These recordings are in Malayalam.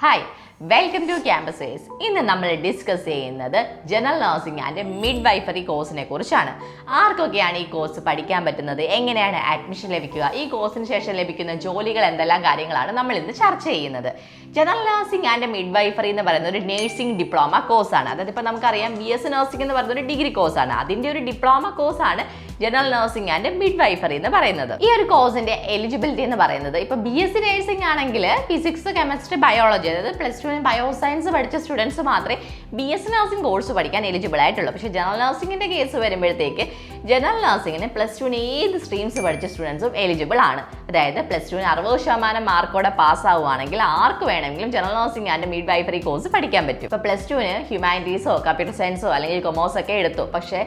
Hi welcome to campus ways. ഇന്ന് നമ്മൾ ഡിസ്കസ് ചെയ്യുന്നത് general nursing and midwifery കോഴ്സിനെ കുറിച്ചാണ്. ആർക്കൊക്കെയാണ് ഈ കോഴ്സ് പഠിക്കാൻ പറ്റുന്നത്, എങ്ങനെയാണ് അഡ്മിഷൻ ലഭിക്കുക, ഈ കോഴ്സിന് ശേഷം ലഭിക്കുന്ന ജോലികൾ, എന്തെല്ലാം കാര്യങ്ങളാണ് നമ്മൾ ഇന്ന് ചർച്ച ചെയ്യുന്നത്. ജനറൽ നഴ്സിംഗ് ആൻഡ് മിഡ് വൈഫറി എന്ന് പറയുന്ന ഒരു നേഴ്സിംഗ് ഡിപ്ലോമ കോഴ്സാണ്. അതായത് ഇപ്പോൾ നമുക്കറിയാം BS നഴ്സിംഗ് എന്ന് പറയുന്ന ഒരു ഡിഗ്രി കോഴ്സാണ്. അതിൻ്റെ ഒരു ഡിപ്ലോമ കോഴ്സാണ് ജനറൽ നഴ്സിംഗ് ആൻഡ് മിഡ് വൈഫറി എന്ന് പറയുന്നത്. ഈ ഒരു കോഴ്സിന്റെ എലിജിബിലിറ്റി എന്ന് പറയുന്നത് ഇപ്പോൾ BS നഴ്സിംഗ് ആണെങ്കിൽ ഫിസിക്സ്, കെമിസ്ട്രി, ബയോളജി, അതായത് +2 ബയോസയൻസ് പഠിച്ച സ്റ്റുഡൻസ് മാത്രമേ BS നഴ്സിംഗ് കോഴ്സ് പഠിക്കാൻ എലിജിബിൾ ആയിട്ടുള്ളൂ. പക്ഷേ ജനറൽ നഴ്സിംഗിന്റെ കേസ് വരുമ്പോഴത്തേക്ക് ജനറൽ നഴ്സിംഗിന് +2 ഏത് സ്ട്രീംസ് പഠിച്ച സ്റ്റുഡൻസും എലിജിബിൾ ആണ്. അതായത് +2 60% മാർക്കോടെ പാസ് ആവുകയാണെങ്കിൽ ആർക്ക് വേണമെങ്കിലും general nursing and midwifery course പഠിക്കാൻ പറ്റും. ഇപ്പോൾ +2 ഹ്യൂമാനിറ്റീസോ കമ്പ്യൂട്ടർ സയൻസോ അല്ലെങ്കിൽ കൊമേഴ്സ് ഒക്കെ എടുത്തു, പക്ഷേ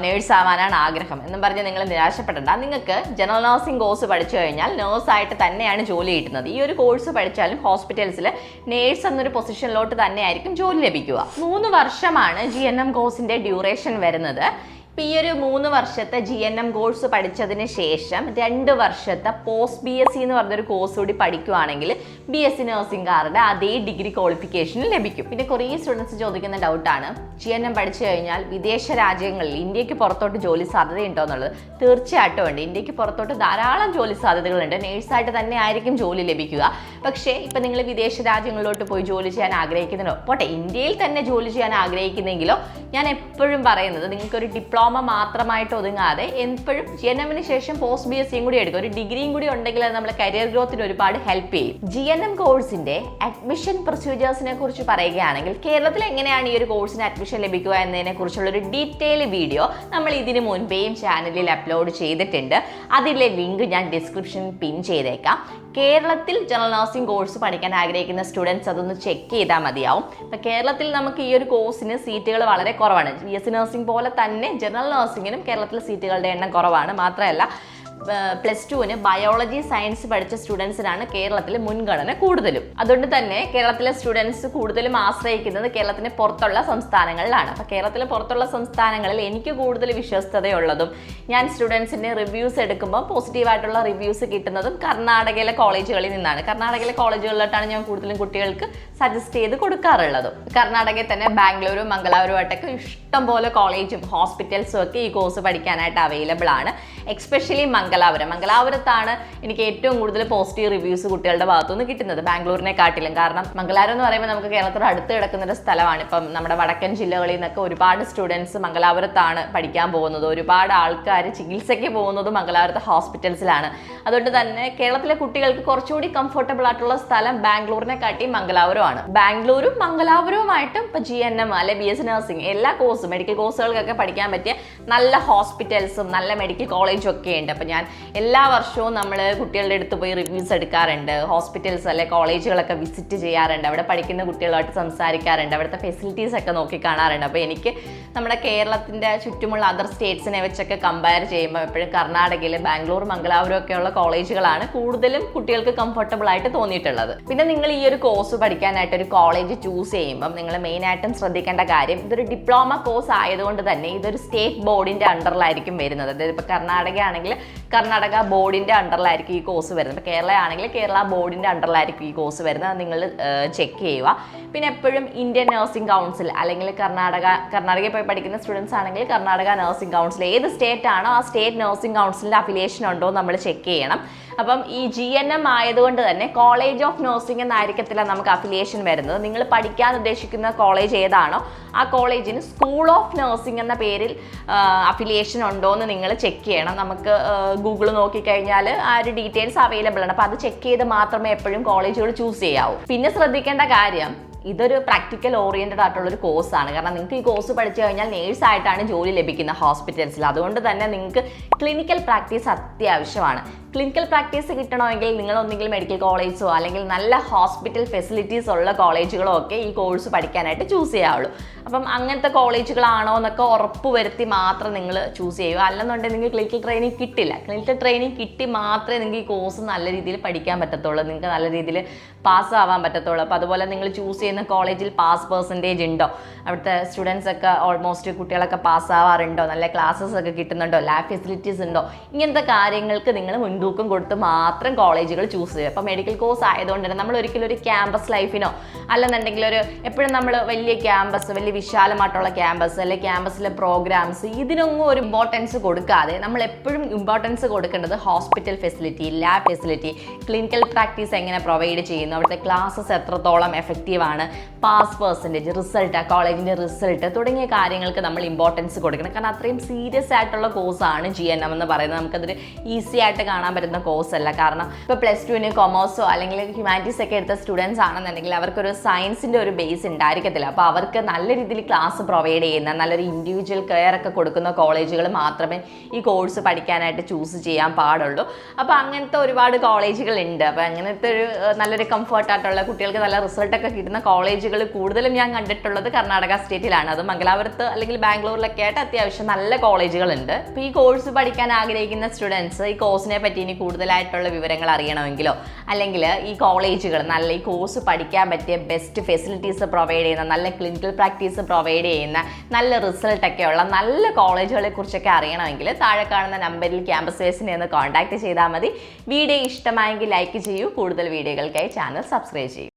നേഴ്സ് ആവാനാണ് ആഗ്രഹം എന്നും പറഞ്ഞ് നിങ്ങൾ നിരാശപ്പെടേണ്ട. നിങ്ങൾക്ക് ജനറൽ നഴ്സിംഗ് കോഴ്സ് പഠിച്ചു കഴിഞ്ഞാൽ നേഴ്സായിട്ട് തന്നെയാണ് ജോലി കിട്ടുന്നത്. ഈ ഒരു കോഴ്സ് പഠിച്ചാലും ഹോസ്പിറ്റൽസിൽ നേഴ്സ് എന്നൊരു പൊസിഷനിലോട്ട് തന്നെയായിരിക്കും ജോലി ലഭിക്കുക. 3 വർഷമാണ് GNM കോഴ്സിന്റെ ഡ്യൂറേഷൻ വരുന്നത്. ഇപ്പോൾ ഈ ഒരു 3 വർഷത്തെ GNM കോഴ്സ് പഠിച്ചതിന് ശേഷം 2 വർഷത്തെ പോസ്റ്റ് BSc എന്ന് പറഞ്ഞൊരു കോഴ്സ് കൂടി പഠിക്കുകയാണെങ്കിൽ BSc നഴ്സിംഗുകാരുടെ അതേ ഡിഗ്രി ക്വാളിഫിക്കേഷൻ ലഭിക്കും. പിന്നെ കുറേ സ്റ്റുഡൻസ് ചോദിക്കുന്ന ഡൗട്ടാണ്, GNM പഠിച്ചു കഴിഞ്ഞാൽ വിദേശ രാജ്യങ്ങളിൽ ഇന്ത്യക്ക് പുറത്തോട്ട് ജോലി സാധ്യതയുണ്ടോ എന്നുള്ളത്. തീർച്ചയായിട്ടും ഉണ്ട്. ഇന്ത്യക്ക് പുറത്തോട്ട് ധാരാളം ജോലി സാധ്യതകളുണ്ട്. നേഴ്സായിട്ട് തന്നെ ആയിരിക്കും ജോലി ലഭിക്കുക. പക്ഷേ ഇപ്പം നിങ്ങൾ വിദേശ രാജ്യങ്ങളിലോട്ട് പോയി ജോലി ചെയ്യാൻ ആഗ്രഹിക്കുന്നുണ്ടോ, പോട്ടെ ഇന്ത്യയിൽ തന്നെ ജോലി ചെയ്യാൻ ആഗ്രഹിക്കുന്നെങ്കിലോ, ഞാൻ എപ്പോഴും പറയുന്നത് നിങ്ങൾക്കൊരു ഡിപ്ലോമ മാത്രമായിട്ട് ഒതുങ്ങാതെ എപ്പോഴും GNM-ന് ശേഷം പോസ്റ്റ് BSc കൂടി എടുക്കും. ഒരു ഡിഗ്രിയും കൂടി ഉണ്ടെങ്കിൽ അത് നമ്മുടെ കരിയർ ഗ്രോത്തിന് ഒരുപാട് ഹെൽപ്പ് ചെയ്യും. GNM കോഴ്സിന്റെ അഡ്മിഷൻ പ്രൊസീജിയേഴ്സിനെ കുറിച്ച് പറയുകയാണെങ്കിൽ കേരളത്തിൽ എങ്ങനെയാണ് ഈ ഒരു കോഴ്സിന് അഡ്മിഷൻ ലഭിക്കുക എന്നതിനെ കുറിച്ചുള്ള ഒരു ഡീറ്റെയിൽ വീഡിയോ നമ്മൾ ഇതിന് മുൻപേയും ചാനലിൽ അപ്ലോഡ് ചെയ്തിട്ടുണ്ട്. അതിലെ ലിങ്ക് ഞാൻ ഡിസ്ക്രിപ്ഷനിൽ പിൻ ചെയ്തേക്കാം. കേരളത്തിൽ ജനറൽ നഴ്സിംഗ് കോഴ്സ് പഠിക്കാൻ ആഗ്രഹിക്കുന്ന സ്റ്റുഡൻസ് അതൊന്ന് ചെക്ക് ചെയ്താൽ മതിയാവും. ഇപ്പം കേരളത്തിൽ നമുക്ക് ഈ ഒരു കോഴ്സിന് സീറ്റുകൾ വളരെ കുറവാണ്. BS നഴ്സിംഗ് പോലെ തന്നെ ജനറൽ നഴ്സിംഗിനും കേരളത്തിൽ സീറ്റുകളുടെ എണ്ണം കുറവാണ്. മാത്രമല്ല +2 ബയോളജി, സയൻസ് പഠിച്ച സ്റ്റുഡൻസിനാണ് കേരളത്തിൽ മുൻഗണന കൂടുതലും. അതുകൊണ്ട് തന്നെ കേരളത്തിലെ സ്റ്റുഡൻസ് കൂടുതലും ആശ്രയിക്കുന്നത് കേരളത്തിന് പുറത്തുള്ള സംസ്ഥാനങ്ങളിലാണ്. അപ്പോൾ കേരളത്തിലെ പുറത്തുള്ള സംസ്ഥാനങ്ങളിൽ എനിക്ക് കൂടുതൽ വിശ്വസ്തതയുള്ളതും ഞാൻ സ്റ്റുഡൻസിൻ്റെ റിവ്യൂസ് എടുക്കുമ്പോൾ പോസിറ്റീവായിട്ടുള്ള റിവ്യൂസ് കിട്ടുന്നതും കർണാടകയിലെ കോളേജുകളിൽ നിന്നാണ്. കർണാടകയിലെ കോളേജുകളിലോട്ടാണ് ഞാൻ കൂടുതലും കുട്ടികൾക്ക് സജസ്റ്റ് ചെയ്ത് കൊടുക്കാറുള്ളതും. കർണാടകയിൽ തന്നെ ബാംഗ്ലൂരും മംഗളൂരുമായിട്ടൊക്കെ ഇഷ്ടം പോലെ കോളേജും ഹോസ്പിറ്റൽസും ഒക്കെ ഈ കോഴ്സ് പഠിക്കാനായിട്ട് അവൈലബിൾ ആണ്. എക്സ്പെഷ്യലി മംഗലാപുരത്താണ് എനിക്ക് ഏറ്റവും കൂടുതൽ പോസിറ്റീവ് റിവ്യൂസ് കുട്ടികളുടെ ഭാഗത്തുനിന്ന് കിട്ടുന്നത്, ബാംഗ്ലൂരിനെ കാട്ടിലും. കാരണം മംഗലാപുരം എന്ന് പറയുമ്പോൾ നമുക്ക് കേരളത്തോട് അടുത്ത് കിടക്കുന്ന ഒരു സ്ഥലമാണ്. ഇപ്പം നമ്മുടെ വടക്കൻ ജില്ലകളിൽ നിന്നൊക്കെ ഒരുപാട് സ്റ്റുഡൻസ് മംഗലാപുരത്താണ് പഠിക്കാൻ പോകുന്നത്. ഒരുപാട് ആൾക്കാർ ചികിത്സയ്ക്ക് പോകുന്നത് മംഗലാപുരത്തെ ഹോസ്പിറ്റൽസിലാണ്. അതുകൊണ്ട് തന്നെ കേരളത്തിലെ കുട്ടികൾക്ക് കുറച്ചുകൂടി കംഫർട്ടബിൾ ആയിട്ടുള്ള സ്ഥലം ബാംഗ്ലൂരിനെ കാട്ടി മംഗലാപുരമാണ്. ബാംഗ്ലൂരും മംഗലാപുരവുമായിട്ടും ഇപ്പോൾ GNM അല്ലെ BS നഴ്സിംഗ് എല്ലാ കോഴ്സും മെഡിക്കൽ കോഴ്സുകൾക്കൊക്കെ പഠിക്കാൻ പറ്റിയ നല്ല ഹോസ്പിറ്റൽസും നല്ല മെഡിക്കൽ കോളേജും ഒക്കെ ഉണ്ട്. അപ്പോൾ ഞാൻ എല്ലാ വർഷവും നമ്മൾ കുട്ടികളുടെ അടുത്ത് പോയി റിവ്യൂസ് എടുക്കാറുണ്ട്. ഹോസ്പിറ്റൽസ് അല്ലെ കോളേജുകളൊക്കെ വിസിറ്റ് ചെയ്യാറുണ്ട്. അവിടെ പഠിക്കുന്ന കുട്ടികളുമായിട്ട് സംസാരിക്കാറുണ്ട്. അവിടുത്തെ ഫെസിലിറ്റീസ് ഒക്കെ നോക്കി കാണാറുണ്ട്. അപ്പോൾ എനിക്ക് നമ്മുടെ കേരളത്തിൻ്റെ ചുറ്റുമുള്ള അതർ സ്റ്റേറ്റ്സിനെ വെച്ചൊക്കെ കമ്പയർ ചെയ്യുമ്പോൾ എപ്പോഴും കർണാടകയിൽ ബാംഗ്ലൂർ, മംഗലാപുരം ഒക്കെയുള്ള കോളേജുകളാണ് കൂടുതലും കുട്ടികൾക്ക് കംഫർട്ടബിൾ ആയിട്ട് തോന്നിയിട്ടുള്ളത്. പിന്നെ നിങ്ങൾ ഈ ഒരു കോഴ്സ് പഠിക്കാനായിട്ട് ഒരു കോളേജ് ചൂസ് ചെയ്യുമ്പം നിങ്ങൾ മെയിനായിട്ടും ശ്രദ്ധിക്കേണ്ട കാര്യം, ഇതൊരു ഡിപ്ലോമ കോഴ്സ് ആയതുകൊണ്ട് തന്നെ ഇതൊരു സ്റ്റേറ്റ് ബോർഡിൻ്റെ അണ്ടറിലായിരിക്കും വരുന്നത്. അതായത് ഇപ്പോൾ കർണാടക ആണെങ്കിൽ കർണാടക ബോർഡിൻ്റെ അണ്ടറിലായിരിക്കും ഈ കോഴ്സ് വരുന്നത്. ഇപ്പോൾ കേരള ആണെങ്കിൽ കേരള ബോർഡിൻ്റെ അണ്ടറിലായിരിക്കും ഈ കോഴ്സ് വരുന്നത്. അത് നിങ്ങൾ ചെക്ക് ചെയ്യുക. പിന്നെ എപ്പോഴും ഇന്ത്യൻ നഴ്സിംഗ് കൗൺസിൽ അല്ലെങ്കിൽ കർണാടകയിൽ പോയി പഠിക്കുന്ന സ്റ്റുഡൻസ് ആണെങ്കിൽ കർണാടക നഴ്സിംഗ് കൗൺസിൽ ഏത് സ്റ്റേറ്റ് ആണോ ആ സ്റ്റേറ്റ് നഴ്സിംഗ് കൗൺസിലിൻ്റെ അഫിലിയേഷൻ ഉണ്ടോ നമ്മൾ ചെക്ക് ചെയ്യണം. അപ്പം ഈ GNM ആയതുകൊണ്ട് തന്നെ കോളേജ് ഓഫ് നഴ്സിംഗ് എന്നായിരിക്കത്തില്ല നമുക്ക് അഫിലിയേഷൻ വരുന്നത്. നിങ്ങൾ പഠിക്കാൻ ഉദ്ദേശിക്കുന്ന കോളേജ് ഏതാണോ ആ കോളേജിന് സ്കൂൾ ഓഫ് നഴ്സിംഗ് എന്ന പേരിൽ അഫിലിയേഷൻ ഉണ്ടോ എന്ന് നിങ്ങൾ ചെക്ക് ചെയ്യണം. നമുക്ക് ഗൂഗിൾ നോക്കിക്കഴിഞ്ഞാൽ ആ ഒരു ഡീറ്റെയിൽസ് അവൈലബിൾ ആണ്. അപ്പോൾ അത് ചെക്ക് ചെയ്ത് മാത്രമേ എപ്പോഴും കോളേജുകൾ ചൂസ് ചെയ്യാവൂ. പിന്നെ ശ്രദ്ധിക്കേണ്ട കാര്യം, ഇതൊരു പ്രാക്ടിക്കൽ ഓറിയൻറ്റഡ് ആയിട്ടുള്ള ഒരു കോഴ്സാണ്. കാരണം നിങ്ങൾക്ക് ഈ കോഴ്സ് പഠിച്ചു കഴിഞ്ഞാൽ നേഴ്സായിട്ടാണ് ജോലി ലഭിക്കുന്ന ഹോസ്പിറ്റൽസിൽ. അതുകൊണ്ട് തന്നെ നിങ്ങൾക്ക് ക്ലിനിക്കൽ പ്രാക്ടീസ് അത്യാവശ്യമാണ്. ക്ലിനിക്കൽ പ്രാക്ടീസ് കിട്ടണമെങ്കിൽ നിങ്ങൾ ഒന്നുകിൽ മെഡിക്കൽ കോളേജോ അല്ലെങ്കിൽ നല്ല ഹോസ്പിറ്റൽ ഫെസിലിറ്റീസ് ഉള്ള കോളേജുകളോ ഒക്കെ ഈ കോഴ്സ് പഠിക്കാനായിട്ട് ചൂസ് ചെയ്യാവുള്ളൂ. അപ്പം അങ്ങനത്തെ കോളേജുകളാണോ എന്നൊക്കെ ഉറപ്പ് വരുത്തി മാത്രം നിങ്ങൾ ചൂസ് ചെയ്യുക. അല്ലെന്നുണ്ടെങ്കിൽ നിങ്ങൾക്ക് ക്ലിനിക്കൽ ട്രെയിനിങ് കിട്ടില്ല. ക്ലിനിക്കൽ ട്രെയിനിങ് കിട്ടി മാത്രമേ നിങ്ങൾക്ക് ഈ കോഴ്സ് നല്ല രീതിയിൽ പഠിക്കാൻ പറ്റത്തുള്ളൂ, നിങ്ങൾക്ക് നല്ല രീതിയിൽ പാസ്സാവാൻ പറ്റത്തുള്ളൂ. അപ്പോൾ അതുപോലെ നിങ്ങൾ ചൂസ് ചെയ്യുന്ന കോളേജിൽ പാസ് പെർസെൻറ്റേജ് ഉണ്ടോ, അവിടുത്തെ സ്റ്റുഡൻസ് ഒക്കെ ഓൾമോസ്റ്റ് കുട്ടികളൊക്കെ പാസ്സാവാറുണ്ടോ, നല്ല ക്ലാസ്സസ് ഒക്കെ കിട്ടുന്നുണ്ടോ, ലാബ് ഫെസിലിറ്റീസ് ഉണ്ടോ, ഇങ്ങനത്തെ കാര്യങ്ങൾക്ക് നിങ്ങൾ മുൻതൂക്കം കൊടുത്ത് മാത്രം കോളേജുകൾ ചൂസ് ചെയ്യുക. അപ്പോൾ മെഡിക്കൽ കോഴ്സ് ആയതുകൊണ്ട് തന്നെ നമ്മൾ ഒരിക്കലും ഒരു ക്യാമ്പസ് ലൈഫിനോ അല്ലെന്നുണ്ടെങ്കിൽ എപ്പോഴും നമ്മൾ വലിയ ക്യാമ്പസ്, വലിയ വിശാലമായിട്ടുള്ള ക്യാമ്പസ് അല്ലെങ്കിൽ ക്യാമ്പസിലെ പ്രോഗ്രാംസ് ഇതിനൊന്നും ഒരു ഇമ്പോർട്ടൻസ് കൊടുക്കാതെ നമ്മൾ എപ്പോഴും ഇമ്പോർട്ടൻസ് കൊടുക്കേണ്ടത് hospital facility, lab facility, clinical practice എങ്ങനെ പ്രൊവൈഡ് ചെയ്യുന്നു, അവിടുത്തെ ക്ലാസ്സസ് എത്രത്തോളം എഫക്റ്റീവ് ആണ്, പാസ് പെർസെൻറ്റേജ്, റിസൾട്ട്, ആ കോളേജിൻ്റെ റിസൾട്ട് തുടങ്ങിയ കാര്യങ്ങൾക്ക് നമ്മൾ ഇമ്പോർട്ടൻസ് കൊടുക്കണം. കാരണം അത്രയും സീരിയസ് ആയിട്ടുള്ള കോഴ്സാണ് GNM എന്ന് പറയുന്നത്. നമുക്കതൊരു ഈസി ആയിട്ട് കാണാൻ പറ്റുന്ന കോഴ്സ് അല്ല. കാരണം ഇപ്പോൾ +2 കൊമേഴ്സോ അല്ലെങ്കിൽ ഹ്യൂമാനിറ്റീസ് ഒക്കെ എടുത്ത സ്റ്റുഡൻസ് ആണെന്നുണ്ടെങ്കിൽ അവർക്കൊരു സയൻസിൻ്റെ ഒരു ബേസ് ഉണ്ടായിരിക്കത്തില്ല. അപ്പോൾ അവർക്ക് നല്ല രീതിയിൽ ക്ലാസ് പ്രൊവൈഡ് ചെയ്യുന്ന നല്ലൊരു ഇൻഡിവിജ്വൽ കെയർ ഒക്കെ കൊടുക്കുന്ന കോളേജുകൾ മാത്രമേ ഈ കോഴ്സ് പഠിക്കാനായിട്ട് ചൂസ് ചെയ്യാൻ പാടുള്ളൂ. അപ്പോൾ അങ്ങനത്തെ ഒരുപാട് കോളേജുകളുണ്ട്. അപ്പോൾ അങ്ങനത്തെ ഒരു നല്ലൊരു കംഫർട്ടായിട്ടുള്ള കുട്ടികൾക്ക് നല്ല റിസൾട്ടൊക്കെ കിട്ടുന്ന കോളേജുകൾ കൂടുതലും ഞാൻ കണ്ടിട്ടുള്ളത് കർണാടക സ്റ്റേറ്റിലാണ്. അത് മംഗലാപുരത്ത് അല്ലെങ്കിൽ ബാംഗ്ലൂരിലൊക്കെ ആയിട്ട് അത്യാവശ്യം നല്ല കോളേജുകളുണ്ട്. അപ്പോൾ ഈ കോഴ്സ് പഠിക്കാൻ ആഗ്രഹിക്കുന്ന സ്റ്റുഡൻസ് ഈ കോഴ്സിനെ പറ്റി ഇനി കൂടുതലായിട്ടുള്ള വിവരങ്ങൾ അറിയണമെങ്കിലോ അല്ലെങ്കിൽ ഈ കോളേജുകൾ നല്ല ഈ കോഴ്സ് പഠിക്കാൻ പറ്റിയ ബെസ്റ്റ് ഫെസിലിറ്റീസ് പ്രൊവൈഡ് ചെയ്യുന്ന, നല്ല ക്ലിനിക്കൽ പ്രാക്ടീസ് പ്രൊവൈഡ് ചെയ്യുന്ന, നല്ല റിസൾട്ടൊക്കെയുള്ള നല്ല കോളേജുകളെ കുറിച്ചൊക്കെ അറിയണമെങ്കിൽ താഴെ കാണുന്ന നമ്പറിൽ ക്യാമ്പസ് വേസിനെ ഒന്ന് കോൺടാക്ട് ചെയ്താൽ മതി. വീഡിയോ ഇഷ്ടമായെങ്കിൽ ലൈക്ക് ചെയ്യൂ. കൂടുതൽ വീഡിയോകൾക്കായി ചാനൽ സബ്സ്ക്രൈബ് ചെയ്യൂ.